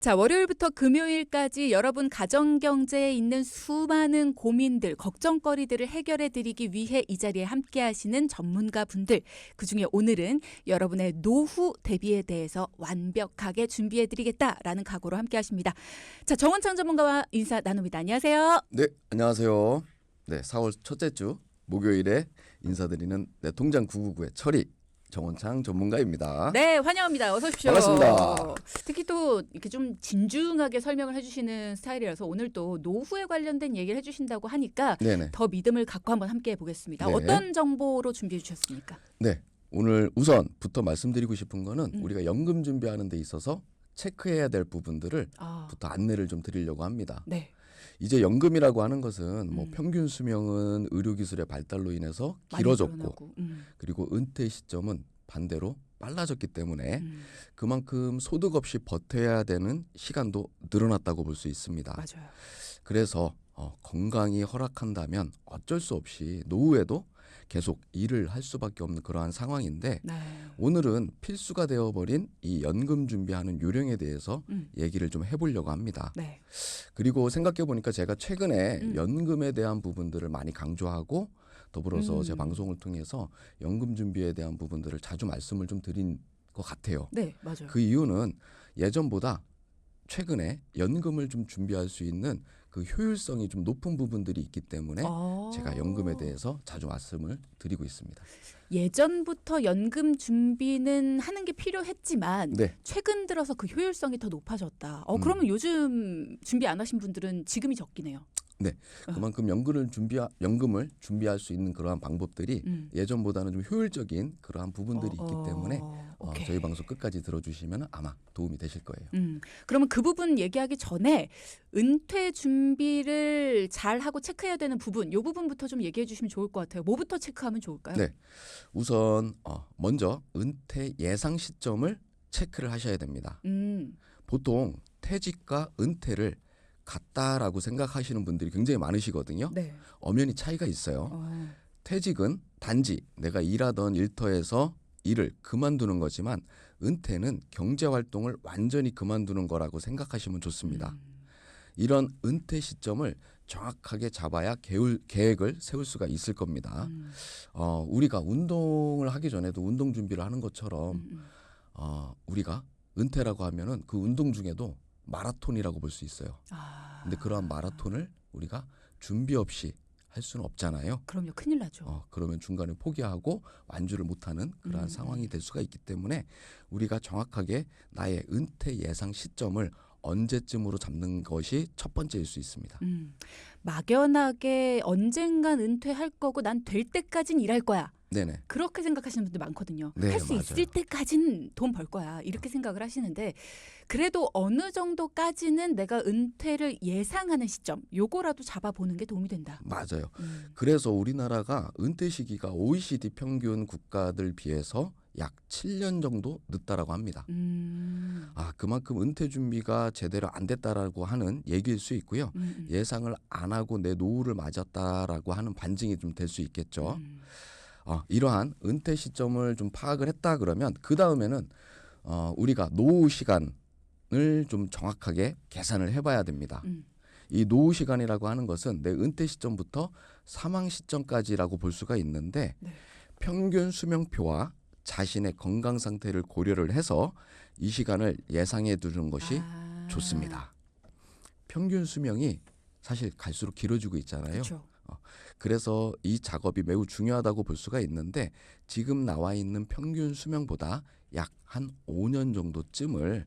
자, 월요일부터 금요일까지 여러분 가정경제에 있는 수많은 고민들, 걱정거리들을 해결해 드리기 위해 이 자리에 함께 하시는 전문가분들, 그중에 오늘은 여러분의 노후 대비에 대해서 완벽하게 준비해 드리겠다라는 각오로 함께 하십니다. 자, 정원창 전문가와 인사 나눕니다. 안녕하세요. 네, 안녕하세요. 네, 4월 첫째 주 목요일에 인사드리는 내 통장 999의 철이 정원창 전문가입니다. 네, 환영합니다. 어서 오십시오. 반갑습니다. 특히 또 이렇게 좀 진중하게 설명을 해주시는 스타일이라서 오늘 또 노후에 관련된 얘기를 해주신다고 하니까 네네. 더 믿음을 갖고 한번 함께 해보겠습니다. 네. 어떤 정보로 준비해 주셨습니까? 네, 오늘 우선부터 말씀드리고 싶은 거는 우리가 연금 준비하는 데 있어서 체크해야 될 부분들을 부터 안내를 좀 드리려고 합니다. 네. 이제 연금이라고 하는 것은 뭐 평균 수명은 의료기술의 발달로 인해서 길어졌고 그리고 은퇴 시점은 반대로 빨라졌기 때문에 그만큼 소득 없이 버텨야 되는 시간도 늘어났다고 볼 수 있습니다. 맞아요. 그래서 건강이 허락한다면 어쩔 수 없이 노후에도 계속 일을 할 수밖에 없는 그러한 상황인데 네. 오늘은 필수가 되어버린 이 연금 준비하는 요령에 대해서 얘기를 좀 해보려고 합니다. 네. 그리고 생각해보니까 제가 최근에 연금에 대한 부분들을 많이 강조하고 더불어서 제 방송을 통해서 연금 준비에 대한 부분들을 자주 말씀을 좀 드린 것 같아요. 네, 맞아요. 그 이유는 예전보다 최근에 연금을 좀 준비할 수 있는 그 효율성이 좀 높은 부분들이 있기 때문에 제가 연금에 대해서 자주 말씀을 드리고 있습니다. 예전부터 연금 준비는 하는 게 필요했지만 네. 최근 들어서 그 효율성이 더 높아졌다. 그러면 요즘 준비 안 하신 분들은 지금이 적기네요. 네, 그만큼 연금을 준비할 수 있는 그러한 방법들이 예전보다는 좀 효율적인 그러한 부분들이 있기 때문에 저희 방송 끝까지 들어주시면 아마 도움이 되실 거예요. 그러면 그 부분 얘기하기 전에 은퇴 준비를 잘 하고 체크해야 되는 부분, 이 부분부터 좀 얘기해 주시면 좋을 것 같아요. 뭐부터 체크하면 좋을까요? 네, 우선 먼저 은퇴 예상 시점을 체크를 하셔야 됩니다. 보통 퇴직과 은퇴를 같다라고 생각하시는 분들이 굉장히 많으시거든요. 네. 엄연히 차이가 있어요. 퇴직은 단지 내가 일하던 일터에서 일을 그만두는 거지만 은퇴는 경제활동을 완전히 그만두는 거라고 생각하시면 좋습니다. 이런 은퇴 시점을 정확하게 잡아야 계획을 세울 수가 있을 겁니다. 우리가 운동을 하기 전에도 운동 준비를 하는 것처럼 우리가 은퇴라고 하면은 그 운동 중에도 마라톤이라고 볼 수 있어요. 근데 그러한 마라톤을 우리가 준비 없이 할 수는 없잖아요. 그럼요. 큰일 나죠. 그러면 중간에 포기하고 완주를 못하는 그러한 상황이 될 수가 있기 때문에 우리가 정확하게 나의 은퇴 예상 시점을 언제쯤으로 잡는 것이 첫 번째일 수 있습니다. 막연하게 언젠간 은퇴할 거고 난 될 때까진 일할 거야. 네네. 그렇게 생각하시는 분들 많거든요. 네, 할 수 맞아요. 있을 때까진 돈 벌 거야. 이렇게 생각을 하시는데 그래도 어느 정도까지는 내가 은퇴를 예상하는 시점 요거라도 잡아보는 게 도움이 된다. 맞아요. 그래서 우리나라가 은퇴 시기가 OECD 평균 국가들 비해서 약 7년 정도 늦다라고 합니다. 그만큼 은퇴 준비가 제대로 안 됐다라고 하는 얘기일 수 있고요. 예상을 안 하고 내 노후를 맞았다라고 하는 반증이 좀 될 수 있겠죠. 이러한 은퇴 시점을 좀 파악을 했다 그러면 그 다음에는 우리가 노후 시간을 좀 정확하게 계산을 해봐야 됩니다. 이 노후 시간이라고 하는 것은 내 은퇴 시점부터 사망 시점까지라고 볼 수가 있는데 평균 수명표와 자신의 건강 상태를 고려를 해서 이 시간을 예상해 두는 것이 좋습니다. 평균 수명이 사실 갈수록 길어지고 있잖아요. 그렇죠. 그래서 이 작업이 매우 중요하다고 볼 수가 있는데 지금 나와 있는 평균 수명보다 약 한 5년 정도쯤을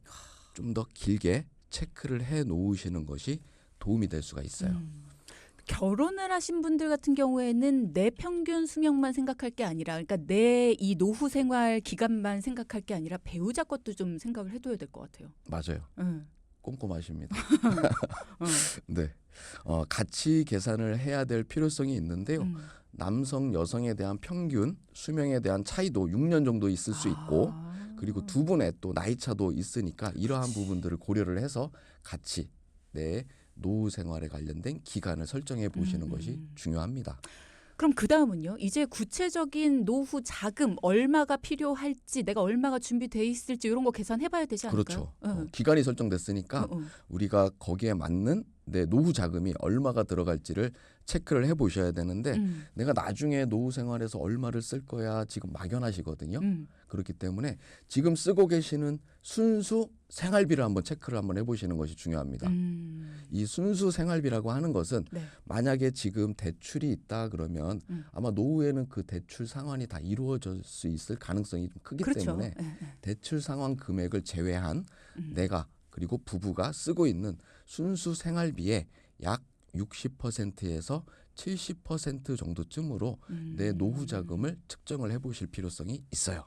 좀 더 길게 체크를 해 놓으시는 것이 도움이 될 수가 있어요. 결혼을 하신 분들 같은 경우에는 내 평균 수명만 생각할 게 아니라 그러니까 내 이 노후 생활 기간만 생각할 게 아니라 배우자 것도 좀 생각을 해둬야 될 것 같아요. 맞아요. 꼼꼼하십니다. 네, 같이 계산을 해야 될 필요성이 있는데요. 남성, 여성에 대한 평균 수명에 대한 차이도 6년 정도 있을 수 있고 그리고 두 분의 또 나이 차도 있으니까 이러한 부분들을 고려를 해서 같이 내 노후 생활에 관련된 기간을 설정해 보시는 것이 중요합니다. 그럼 그 다음은요? 이제 구체적인 노후 자금 얼마가 필요할지 내가 얼마가 준비돼 있을지 이런 거 계산해봐야 되지 않을까요? 그렇죠. 기간이 설정됐으니까 우리가 거기에 맞는 내 노후 자금이 얼마가 들어갈지를 체크를 해보셔야 되는데 내가 나중에 노후 생활에서 얼마를 쓸 거야 지금 막연하시거든요. 그렇기 때문에 지금 쓰고 계시는 순수 생활비를 한번 체크를 한번 해보시는 것이 중요합니다. 이 순수 생활비라고 하는 것은 네. 만약에 지금 대출이 있다 그러면 아마 노후에는 그 대출 상환이 다 이루어질 수 있을 가능성이 좀 크기 그렇죠. 때문에 대출 상환 금액을 제외한 내가 그리고 부부가 쓰고 있는 순수 생활비의 약 60%에서 70% 정도쯤으로 내 노후 자금을 측정을 해보실 필요성이 있어요.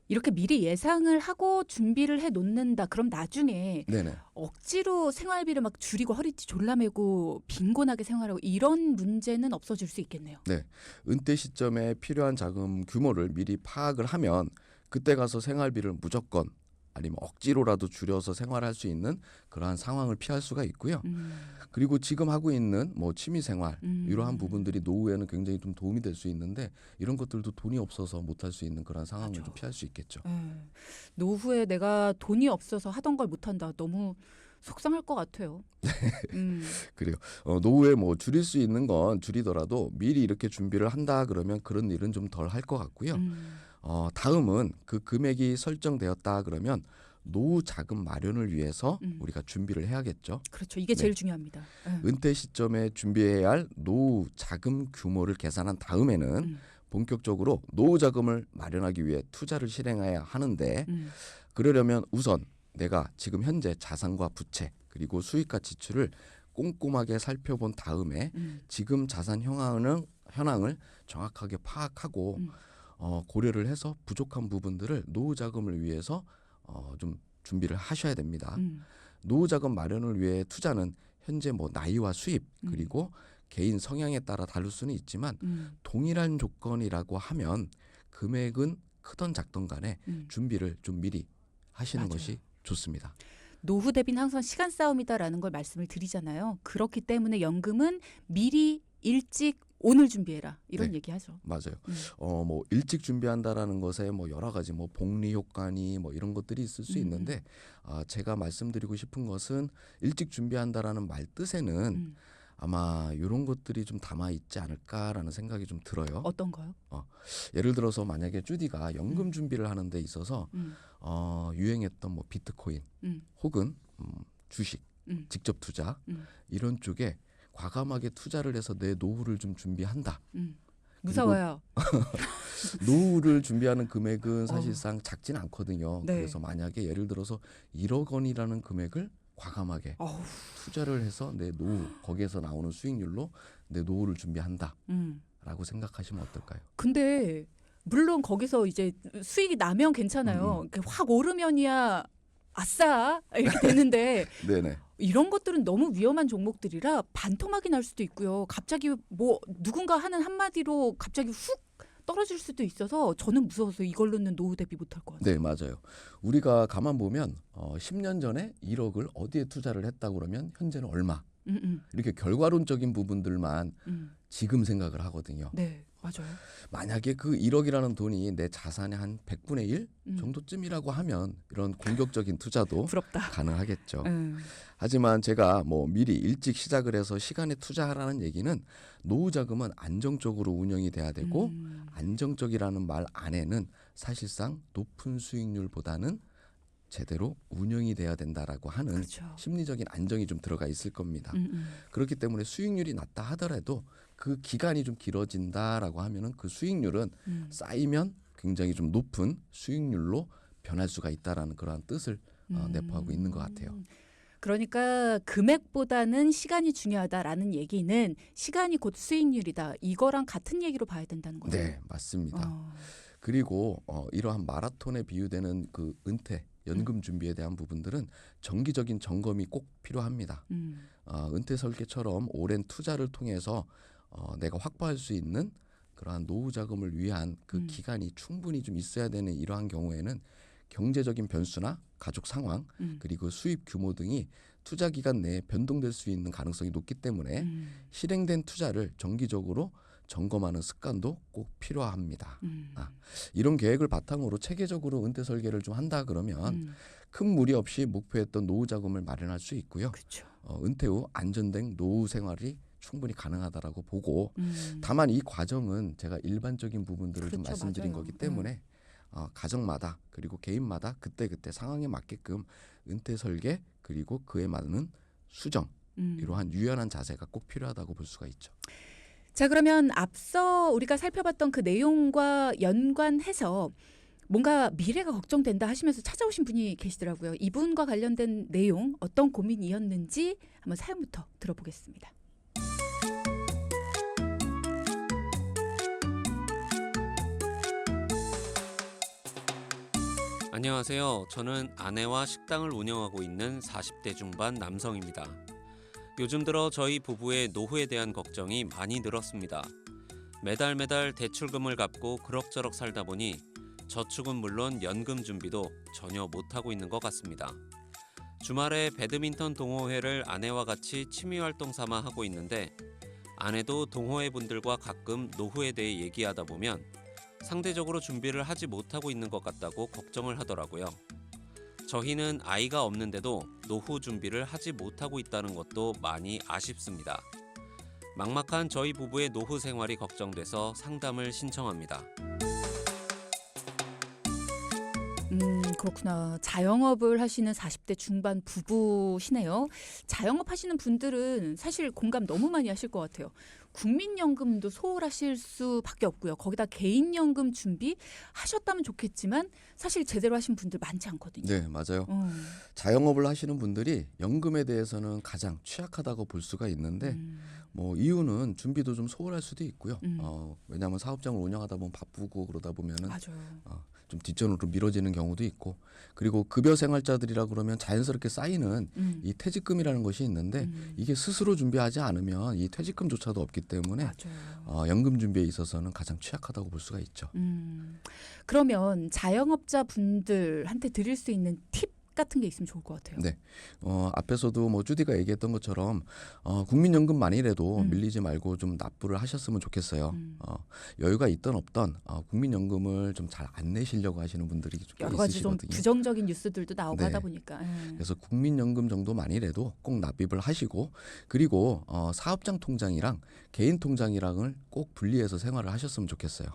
이렇게 미리 예상을 하고 준비를 해 놓는다. 그럼 나중에 네네. 억지로 생활비를 막 줄이고 허리띠 졸라매고 빈곤하게 생활하고 이런 문제는 없어질 수 있겠네요. 네. 은퇴 시점에 필요한 자금 규모를 미리 파악을 하면 그때 가서 생활비를 무조건 아니면 억지로라도 줄여서 생활할 수 있는 그러한 상황을 피할 수가 있고요. 그리고 지금 하고 있는 뭐 취미 생활 이러한 부분들이 노후에는 굉장히 좀 도움이 될 수 있는데 이런 것들도 돈이 없어서 못할 수 있는 그런 상황을 맞아. 좀 피할 수 있겠죠. 노후에 내가 돈이 없어서 하던 걸 못한다. 너무 속상할 것 같아요. 그래요. 노후에 뭐 줄일 수 있는 건 줄이더라도 미리 이렇게 준비를 한다 그러면 그런 일은 좀 덜 할 것 같고요. 다음은 그 금액이 설정되었다 그러면 노후 자금 마련을 위해서 우리가 준비를 해야겠죠. 그렇죠. 이게 제일 중요합니다. 은퇴 시점에 준비해야 할 노후 자금 규모를 계산한 다음에는 본격적으로 노후 자금을 마련하기 위해 투자를 실행해야 하는데 그러려면 우선 내가 지금 현재 자산과 부채 그리고 수익과 지출을 꼼꼼하게 살펴본 다음에 지금 자산 현황을 정확하게 파악하고 고려를 해서 부족한 부분들을 노후 자금을 위해서 좀 준비를 하셔야 됩니다. 노후 자금 마련을 위해 투자는 현재 뭐 나이와 수입 그리고 개인 성향에 따라 다를 수는 있지만 동일한 조건이라고 하면 금액은 크던 작던 간에 준비를 좀 미리 하시는 맞아요. 것이 좋습니다. 노후 대비는 항상 시간 싸움이다라는 걸 말씀을 드리잖아요. 그렇기 때문에 연금은 미리 일찍 오늘 준비해라 이런 네. 얘기하죠. 맞아요. 뭐 일찍 준비한다라는 것에 뭐 여러 가지 뭐 복리 효과니 뭐 이런 것들이 있을 수 있는데 제가 말씀드리고 싶은 것은 일찍 준비한다라는 말 뜻에는 아마 이런 것들이 좀 담아 있지 않을까라는 생각이 좀 들어요. 어떤 거요? 예를 들어서 만약에 주디가 연금 준비를 하는 데 있어서 유행했던 뭐 비트코인 혹은 주식, 직접 투자 이런 쪽에 과감하게 투자를 해서 내 노후를 좀 준비한다. 무서워요. 노후를 준비하는 금액은 사실상 작진 않거든요. 네. 그래서 만약에 예를 들어서 1억 원이라는 금액을 과감하게 투자를 해서 내 노후 거기에서 나오는 수익률로 내 노후를 준비한다라고 생각하시면 어떨까요? 근데 물론 거기서 이제 수익이 나면 괜찮아요. 이렇게 확 오르면이야 아싸 이렇게 되는데 네네. 이런 것들은 너무 위험한 종목들이라 반토막이 날 수도 있고요. 갑자기 뭐 누군가 하는 한마디로 갑자기 훅 떨어질 수도 있어서 저는 무서워서 이걸로는 노후 대비 못할 것 같아요. 네, 맞아요. 우리가 가만 보면 10년 전에 1억을 어디에 투자를 했다고 그러면 현재는 얼마 이렇게 결과론적인 부분들만 지금 생각을 하거든요. 네, 맞아요. 만약에 그 1억이라는 돈이 내 자산의 한 100분의 1 정도쯤이라고 하면 이런 공격적인 투자도 부럽다. 가능하겠죠. 하지만 제가 뭐 미리 일찍 시작을 해서 시간에 투자하라는 얘기는 노후 자금은 안정적으로 운영이 돼야 되고 안정적이라는 말 안에는 사실상 높은 수익률보다는 제대로 운영이 돼야 된다라고 하는 그렇죠. 심리적인 안정이 좀 들어가 있을 겁니다. 그렇기 때문에 수익률이 낮다 하더라도 그 기간이 좀 길어진다라고 하면은 그 수익률은 쌓이면 굉장히 좀 높은 수익률로 변할 수가 있다라는 그러한 뜻을 내포하고 있는 것 같아요. 그러니까 금액보다는 시간이 중요하다라는 얘기는 시간이 곧 수익률이다. 이거랑 같은 얘기로 봐야 된다는 거예요. 네, 맞습니다. 그리고 이러한 마라톤에 비유되는 그 은퇴 연금 준비에 대한 부분들은 정기적인 점검이 꼭 필요합니다. 은퇴 설계처럼 오랜 투자를 통해서 내가 확보할 수 있는 그러한 노후 자금을 위한 그 기간이 충분히 좀 있어야 되는 이러한 경우에는 경제적인 변수나 가족 상황 그리고 수입 규모 등이 투자 기간 내에 변동될 수 있는 가능성이 높기 때문에 실행된 투자를 정기적으로 점검하는 습관도 꼭 필요합니다. 음. 이런 계획을 바탕으로 체계적으로 은퇴 설계를 좀 한다 그러면 큰 무리 없이 목표했던 노후 자금을 마련할 수 있고요. 그렇죠. 은퇴 후 안전된 노후 생활이 충분히 가능하다라고 보고 다만 이 과정은 제가 일반적인 부분들을 좀 그렇죠, 말씀드린 맞아요. 거기 때문에 가정마다 그리고 개인마다 그때그때 상황에 맞게끔 은퇴 설계 그리고 그에 맞는 수정 이러한 유연한 자세가 꼭 필요하다고 볼 수가 있죠. 자, 그러면 앞서 우리가 살펴봤던 그 내용과 연관해서 뭔가 미래가 걱정된다 하시면서 찾아오신 분이 계시더라고요. 이분과 관련된 내용 어떤 고민이었는지 한번 사연부터 들어보겠습니다. 안녕하세요. 저는 아내와 식당을 운영하고 있는 40대 중반 남성입니다. 요즘 들어 저희 부부의 노후에 대한 걱정이 많이 늘었습니다. 매달 대출금을 갚고 그럭저럭 살다 보니 저축은 물론 연금 준비도 전혀 못하고 있는 것 같습니다. 주말에 배드민턴 동호회를 아내와 같이 취미활동 삼아 하고 있는데 아내도 동호회 분들과 가끔 노후에 대해 얘기하다 보면 상대적으로 준비를 하지 못하고 있는 것 같다고 걱정을 하더라고요. 저희는 아이가 없는데도 노후 준비를 하지 못하고 있다는 것도 많이 아쉽습니다. 막막한 저희 부부의 노후 생활이 걱정돼서 상담을 신청합니다. 그렇구나. 자영업을 하시는 40대 중반 부부시네요. 자영업 하시는 분들은 사실 공감 너무 많이 하실 것 같아요. 국민연금도 소홀하실 수밖에 없고요. 거기다 개인연금 준비 하셨다면 좋겠지만 사실 제대로 하신 분들 많지 않거든요. 네, 맞아요. 자영업을 하시는 분들이 연금에 대해서는 가장 취약하다고 볼 수가 있는데 뭐 이유는 준비도 좀 소홀할 수도 있고요. 왜냐하면 사업장을 운영하다 보면 바쁘고 그러다 보면은 맞아요. 좀 뒷전으로 미뤄지는 경우도 있고 그리고 급여 생활자들이라 그러면 자연스럽게 쌓이는 이 퇴직금이라는 것이 있는데 이게 스스로 준비하지 않으면 이 퇴직금조차도 없기 때문에 맞아요. 연금 준비에 있어서는 가장 취약하다고 볼 수가 있죠. 그러면 자영업자 분들한테 드릴 수 있는 팁 같은 게 있으면 좋을 것 같아요. 네, 앞에서도 뭐 주디가 얘기했던 것처럼 국민연금만이라도 밀리지 말고 좀 납부를 하셨으면 좋겠어요. 여유가 있던 없던 국민연금을 좀 잘 안 내시려고 하시는 분들이 좀 여러 가지 좀 있으시거든요. 부정적인 뉴스들도 나오고 네. 하다 보니까. 그래서 국민연금 정도만이라도 꼭 납입을 하시고 그리고 사업장 통장이랑 개인 통장이랑을 꼭 분리해서 생활을 하셨으면 좋겠어요.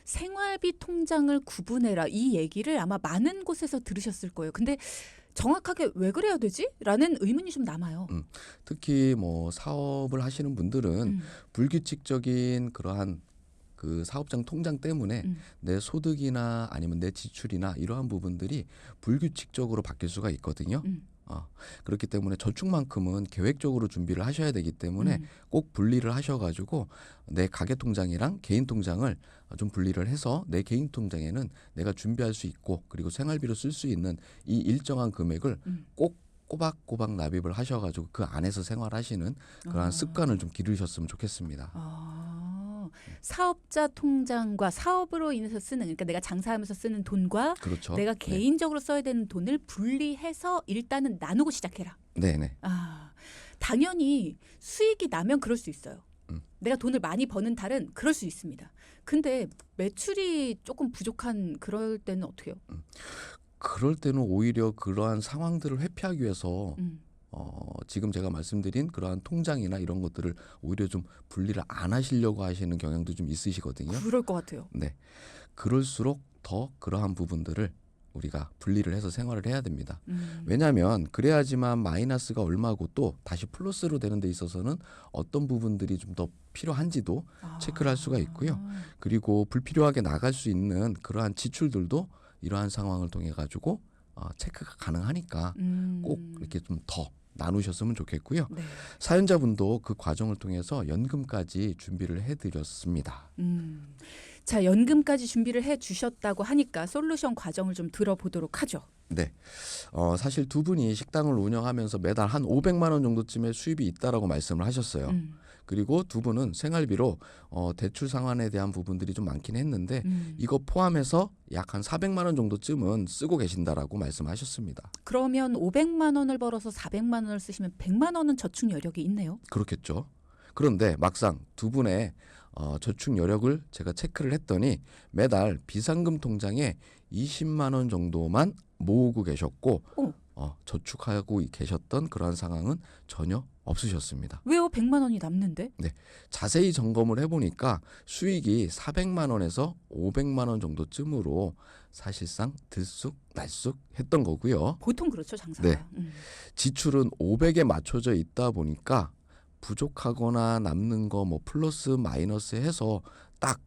생활비 통장을 구분해라 이 얘기를 아마 많은 곳에서 들으셨을 거예요. 근데 정확하게 왜 그래야 되지? 라는 의문이 좀 남아요. 특히 뭐 사업을 하시는 분들은 불규칙적인 그러한 그 사업장 통장 때문에 내 소득이나 아니면 내 지출이나 이러한 부분들이 불규칙적으로 바뀔 수가 있거든요. 그렇기 때문에 저축만큼은 계획적으로 준비를 하셔야 되기 때문에 꼭 분리를 하셔가지고 내 가계 통장이랑 개인 통장을 좀 분리를 해서 내 개인 통장에는 내가 준비할 수 있고 그리고 생활비로 쓸 수 있는 이 일정한 금액을 꼭 꼬박꼬박 납입을 하셔가지고 그 안에서 생활하시는 그러한 습관을 좀 기르셨으면 좋겠습니다. 사업자 통장과 사업으로 인해서 쓰는 그러니까 내가 장사하면서 쓰는 돈과 그렇죠. 내가 네. 개인적으로 써야 되는 돈을 분리해서 일단은 나누고 시작해라. 네네. 당연히 수익이 나면 그럴 수 있어요. 내가 돈을 많이 버는 달은 그럴 수 있습니다. 근데 매출이 조금 부족한 그럴 때는 어떻게 해요? 그럴 때는 오히려 그러한 상황들을 회피하기 위해서 지금 제가 말씀드린 그러한 통장이나 이런 것들을 오히려 좀 분리를 안 하시려고 하시는 경향도 좀 있으시거든요. 그럴 것 같아요. 네, 그럴수록 더 그러한 부분들을 우리가 분리를 해서 생활을 해야 됩니다. 왜냐하면 그래야지만 마이너스가 얼마고 또 다시 플러스로 되는 데 있어서는 어떤 부분들이 좀 더 필요한지도 체크를 할 수가 있고요. 그리고 불필요하게 나갈 수 있는 그러한 지출들도 이러한 상황을 통해 가지고 체크가 가능하니까 꼭 이렇게 좀 더 나누셨으면 좋겠고요. 네. 사연자분도 그 과정을 통해서 연금까지 준비를 해드렸습니다. 자, 연금까지 준비를 해주셨다고 하니까 솔루션 과정을 좀 들어보도록 하죠. 네, 사실 두 분이 식당을 운영하면서 매달 한 500만 원 정도쯤의 수입이 있다라고 말씀을 하셨어요. 그리고 두 분은 생활비로 대출 상환에 대한 부분들이 좀 많긴 했는데 이거 포함해서 약 한 400만 원 정도쯤은 쓰고 계신다라고 말씀하셨습니다. 그러면 500만 원을 벌어서 400만 원을 쓰시면 100만 원은 저축 여력이 있네요. 그렇겠죠. 그런데 막상 두 분의 저축 여력을 제가 체크를 했더니 매달 비상금 통장에 20만 원 정도만 모으고 계셨고 저축하고 계셨던 그러한 상황은 전혀 없으셨습니다. 왜요? 100만 원이 남는데? 자세히 점검을 해보니까 수익이 400만 원에서 500만 원 정도쯤으로 사실상 들쑥날쑥 했던 거고요. 보통 그렇죠, 장사가. 네. 지출은 500에 맞춰져 있다 보니까 부족하거나 남는 거 뭐 플러스 마이너스 해서 딱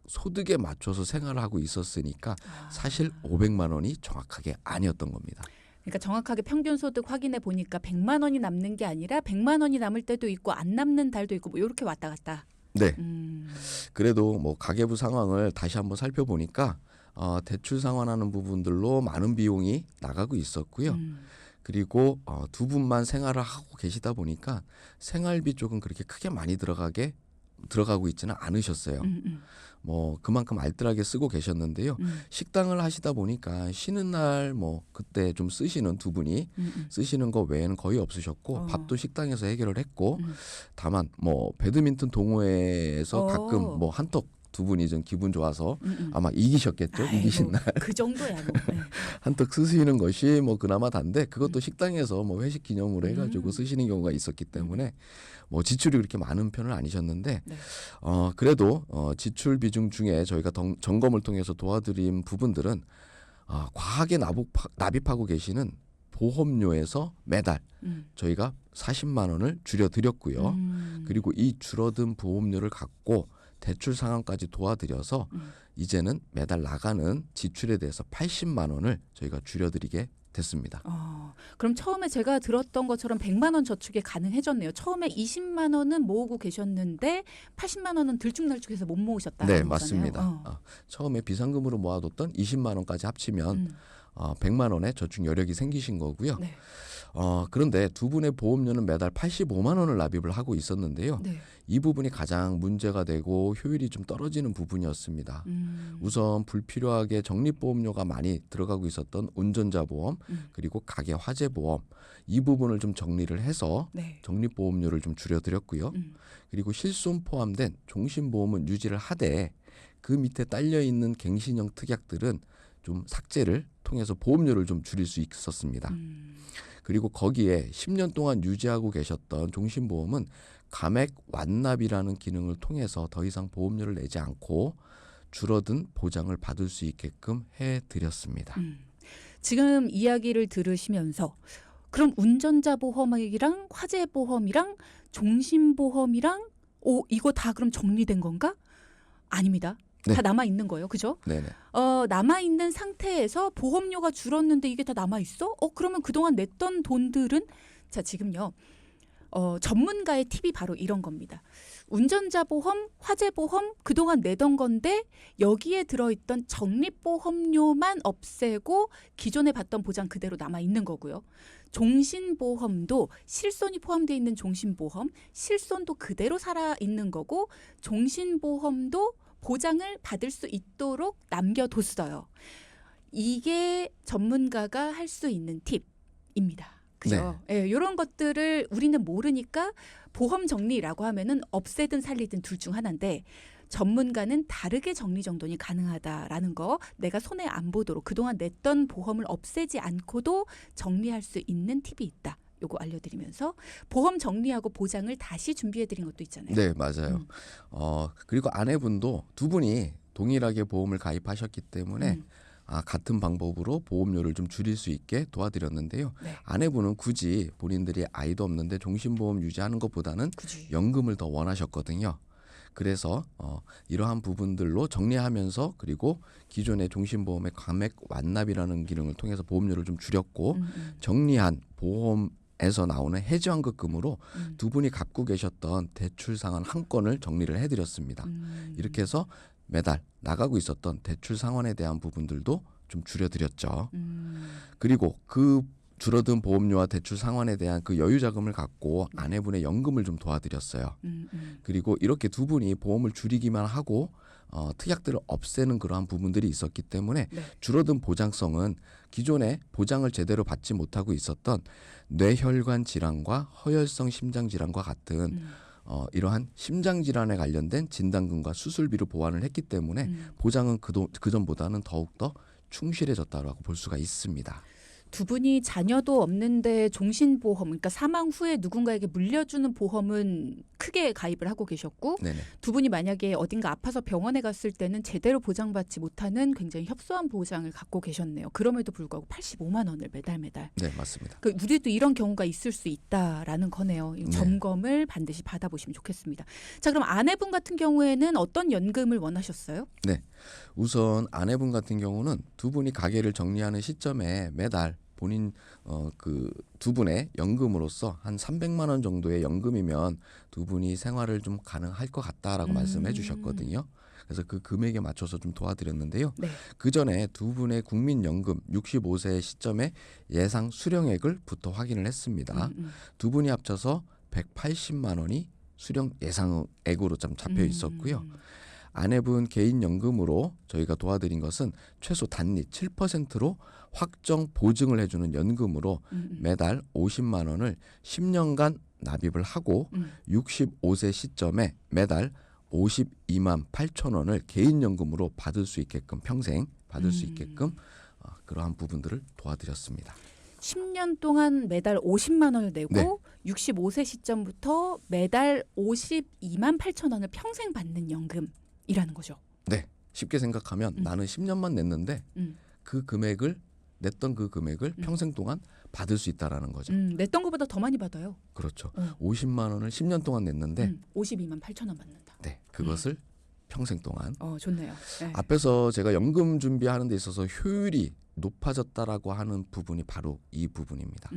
소득에 맞춰서 생활을 하고 있었으니까 사실 500만 원이 정확하게 아니었던 겁니다. 그러니까 정확하게 평균 소득 확인해 보니까 100만 원이 남는 게 아니라 100만 원이 남을 때도 있고 안 남는 달도 있고 뭐 이렇게 왔다 갔다. 네. 그래도 뭐 가계부 상황을 다시 한번 살펴보니까 대출 상환하는 부분들로 많은 비용이 나가고 있었고요. 그리고 두 분만 생활을 하고 계시다 보니까 생활비 쪽은 그렇게 크게 많이 들어가고 있지는 않으셨어요. 뭐 그만큼 알뜰하게 쓰고 계셨는데요. 식당을 하시다 보니까 쉬는 날 뭐 그때 좀 쓰시는 두 분이 쓰시는 거 외에는 거의 없으셨고 밥도 식당에서 해결을 했고 다만 뭐 배드민턴 동호회에서 가끔 뭐 한턱 두 분이 좀 기분 좋아서 아마 이기셨겠죠. 이기신 날 그 정도야 뭐. 네. 한턱 쓰시는 것이 뭐 그나마 단데 그것도 식당에서 뭐 회식 기념으로 해가지고 쓰시는 경우가 있었기 때문에 뭐 지출이 그렇게 많은 편은 아니셨는데 네. 그래도 지출 비중 중에 저희가 점검을 통해서 도와드린 부분들은 과하게 납입하고 계시는 보험료에서 매달 저희가 40만 원을 줄여드렸고요. 그리고 이 줄어든 보험료를 갖고 대출 상환까지 도와드려서 이제는 매달 나가는 지출에 대해서 80만 원을 저희가 줄여드리게 됐습니다. 그럼 처음에 제가 들었던 것처럼 100만 원 저축이 가능해졌네요. 처음에 20만 원은 모으고 계셨는데 80만 원은 들쭉날쭉해서 못 모으셨다. 네, 맞습니다. 처음에 비상금으로 모아뒀던 20만 원까지 합치면 100만 원의 저축 여력이 생기신 거고요. 네. 그런데 두 분의 보험료는 매달 85만 원을 납입을 하고 있었는데요. 네. 이 부분이 가장 문제가 되고 효율이 좀 떨어지는 부분이었습니다. 우선 불필요하게 적립보험료가 많이 들어가고 있었던 운전자 보험 그리고 가게 화재 보험 이 부분을 좀 정리를 해서 네. 적립보험료를 좀 줄여드렸고요. 그리고 실손 포함된 종신보험은 유지를 하되 그 밑에 딸려있는 갱신형 특약들은 좀 삭제를 통해서 보험료를 좀 줄일 수 있었습니다. 그리고 거기에 10년 동안 유지하고 계셨던 종신보험은 감액 완납이라는 기능을 통해서 더 이상 보험료를 내지 않고 줄어든 보장을 받을 수 있게끔 해드렸습니다. 지금 이야기를 들으시면서 그럼 운전자 보험이랑 화재 보험이랑 종신보험이랑 이거 다 그럼 정리된 건가? 아닙니다. 네. 다 남아 있는 거예요, 그죠? 네네. 남아 있는 상태에서 보험료가 줄었는데 이게 다 남아 있어? 그러면 그동안 냈던 돈들은 자 지금요. 전문가의 팁이 바로 이런 겁니다. 운전자 보험, 화재 보험 그동안 내던 건데 여기에 들어있던 적립보험료만 없애고 기존에 받던 보장 그대로 남아 있는 거고요. 종신보험도 실손이 포함되어 있는 종신보험, 실손도 그대로 살아 있는 거고 종신보험도 보장을 받을 수 있도록 남겨뒀어요. 이게 전문가가 할 수 있는 팁입니다. 그죠? 네. 이런 것들을 우리는 모르니까 보험 정리라고 하면은 없애든 살리든 둘 중 하나인데 전문가는 다르게 정리 정돈이 가능하다라는 거 내가 손에 안 보도록 그동안 냈던 보험을 없애지 않고도 정리할 수 있는 팁이 있다. 요거 알려드리면서 보험 정리하고 보장을 다시 준비해드린 것도 있잖아요. 네, 맞아요. 그리고 아내분도 두 분이 동일하게 보험을 가입하셨기 때문에 같은 방법으로 보험료를 좀 줄일 수 있게 도와드렸는데요. 네. 아내분은 굳이 본인들이 아이도 없는데 종신보험 유지하는 것보다는 그치. 연금을 더 원하셨거든요. 그래서 이러한 부분들로 정리하면서 그리고 기존의 종신보험의 감액 완납이라는 기능을 통해서 보험료를 좀 줄였고 정리한 보험에서 나오는 해지환급금으로 두 분이 갖고 계셨던 대출 상환 한 건을 정리를 해드렸습니다. 이렇게 해서 매달 나가고 있었던 대출 상환에 대한 부분들도 좀 줄여드렸죠. 그리고 그 줄어든 보험료와 대출 상환에 대한 그 여유 자금을 갖고 아내분의 연금을 좀 도와드렸어요. 그리고 이렇게 두 분이 보험을 줄이기만 하고 특약들을 없애는 그러한 부분들이 있었기 때문에 네. 줄어든 보장성은 기존에 보장을 제대로 받지 못하고 있었던 뇌혈관 질환과 허혈성 심장 질환과 같은 이러한 심장 질환에 관련된 진단금과 수술비를 보완을 했기 때문에 보장은 그전보다는 더욱더 충실해졌다고 볼 수가 있습니다. 두 분이 자녀도 없는데 종신보험, 그러니까 사망 후에 누군가에게 물려주는 보험은 크게 가입을 하고 계셨고 네네. 두 분이 만약에 어딘가 아파서 병원에 갔을 때는 제대로 보장받지 못하는 굉장히 협소한 보장을 갖고 계셨네요. 그럼에도 불구하고 85만 원을 매달. 네, 맞습니다. 그러니까 우리도 이런 경우가 있을 수 있다라는 거네요. 이 네. 점검을 반드시 받아보시면 좋겠습니다. 자, 그럼 아내분 같은 경우에는 어떤 연금을 원하셨어요? 우선 아내분 같은 경우는 두 분이 가계를 정리하는 시점에 매달 본인 그 두 분의 연금으로서 한 300만 원 정도의 연금이면 두 분이 생활을 좀 가능할 것 같다라고 말씀해 주셨거든요. 그래서 그 금액에 맞춰서 좀 도와드렸는데요. 네. 그 전에 두 분의 국민연금 65세 시점의 예상 수령액을부터 확인을 했습니다. 두 분이 합쳐서 180만 원이 수령 예상액으로 좀 잡혀 있었고요. 아내분 개인연금으로 저희가 도와드린 것은 최소 단리 7%로 확정 보증을 해주는 연금으로 매달 50만 원을 10년간 납입을 하고 65세 시점에 매달 52만 8천 원을 개인연금으로 받을 수 있게끔 평생 받을 수 있게끔 그러한 부분들을 도와드렸습니다. 10년 동안 매달 50만 원을 내고 네. 65세 시점부터 매달 52만 8천 원을 평생 받는 연금이라는 거죠. 네, 쉽게 생각하면 나는 10년만 냈는데 그 금액을 냈던 그 금액을 평생 동안 받을 수 있다라는 거죠. 냈던 것보다 더 많이 받아요. 그렇죠. 50만 원을 10년 동안 냈는데 52만 8천 원 받는다. 네, 그것을 평생 동안 좋네요. 네. 앞에서 제가 연금 준비하는 데 있어서 효율이 높아졌다라고 하는 부분이 바로 이 부분입니다.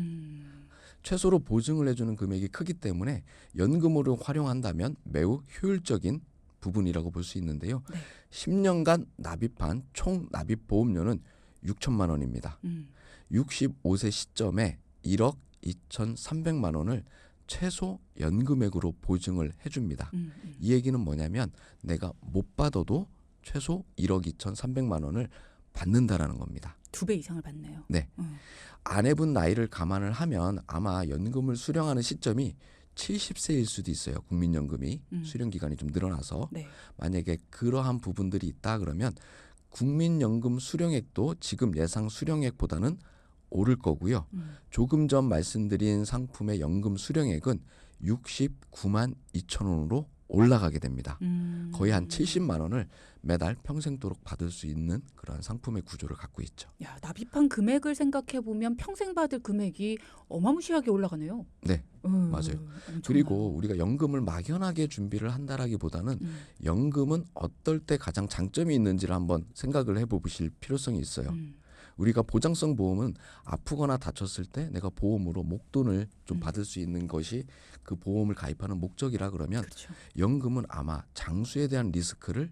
최소로 보증을 해주는 금액이 크기 때문에 연금으로 활용한다면 매우 효율적인 부분이라고 볼 수 있는데요. 네. 10년간 납입한 총 납입 보험료는 6천만 원입니다. 65세 시점에 1억 2,300만 원을 최소 연금액으로 보증을 해줍니다. 이 얘기는 뭐냐면 내가 못 받아도 최소 1억 2,300만 원을 받는다라는 겁니다. 2배 이상을 받네요. 네. 아내분 나이를 감안을 하면 아마 연금을 수령하는 시점이 70세일 수도 있어요. 국민연금이 수령 기간이 좀 늘어나서 네. 만약에 그러한 부분들이 있다 그러면 국민연금 수령액도 지금 예상 수령액보다는 오를 거고요. 조금 전 말씀드린 상품의 연금 수령액은 69만 2천 원으로 올라가게 됩니다. 거의 한 70만 원을 매달 평생도록 받을 수 있는 그런 상품의 구조를 갖고 있죠. 야, 납입한 금액을 생각해 보면 평생 받을 금액이 어마무시하게 올라가네요. 네, 맞아요. 엄청나요. 그리고 우리가 연금을 막연하게 준비를 한다라기보다는 연금은 어떨 때 가장 장점이 있는지를 한번 생각을 해보실 필요성이 있어요. 우리가 보장성 보험은 아프거나 다쳤을 때 내가 보험으로 목돈을 좀 받을 수 있는 것이 그 보험을 가입하는 목적이라 그러면 그렇죠. 연금은 아마 장수에 대한 리스크를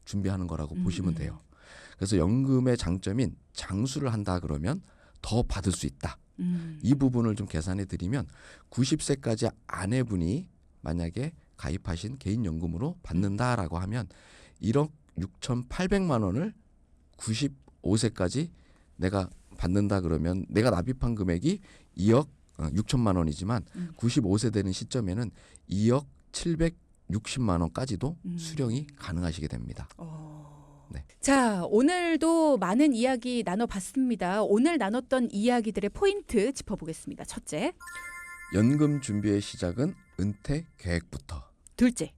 준비하는 거라고 보시면 돼요. 그래서 연금의 장점인 장수를 한다 그러면 더 받을 수 있다. 이 부분을 좀 계산해 드리면 90세까지 아내분이 만약에 가입하신 개인연금으로 받는다라고 하면 1억 6,800만 원을 95세까지 내가 받는다 그러면 내가 납입한 금액이 2억 6천만 원이지만 95세 되는 시점에는 2억 760만 원까지도 수령이 가능하시게 됩니다. 네. 자, 오늘도 많은 이야기 나눠봤습니다. 오늘 나눴던 이야기들의 포인트 짚어보겠습니다. 첫째, 연금 준비의 시작은 은퇴 계획부터. 둘째,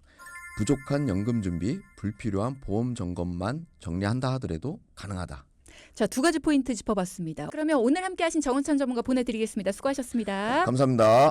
부족한 연금 준비, 불필요한 보험 점검만 정리한다 하더라도 가능하다. 자, 2가지 포인트 짚어봤습니다. 그러면 오늘 함께하신 정은찬 전문가 보내드리겠습니다. 수고하셨습니다. 감사합니다.